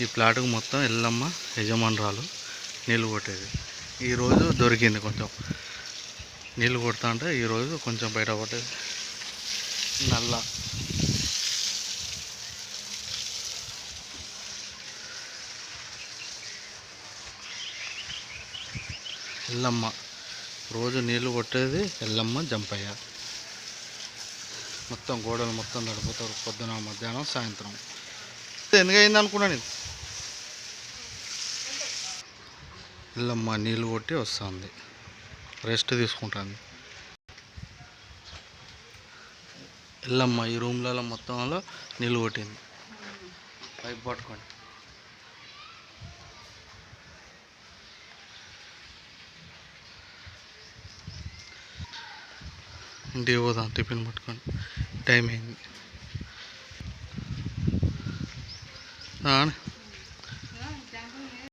ఈ ప్లాట్కు మొత్తం ఎల్లమ్మ యజమానురాలు నీళ్ళు కొట్టేది. ఈరోజు దొరికింది కొంచెం నీళ్ళు కొడతా అంటే ఈరోజు కొంచెం బయటపడ్డది నల్ల. ఎల్లమ్మ రోజు నీళ్ళు కొట్టేది ఎల్లమ్మ జంపయ్య. మొత్తం గోడలు మొత్తం తడిపోతారు పొద్దున, మధ్యాహ్నం, సాయంత్రం. ఎందుకయింది అనుకున్నా నేను. ఎల్లమ్మ నీళ్ళు కొట్టి వస్తుంది, రెస్ట్ తీసుకుంటుంది. ఎల్లమ్మ ఈ రూమ్లలో మొత్తంలో నీళ్ళు కొట్టింది. పైపు పట్టుకోండి. ఇంటికి పోదాం, టిఫిన్ పట్టుకోండి, టైం అయింది.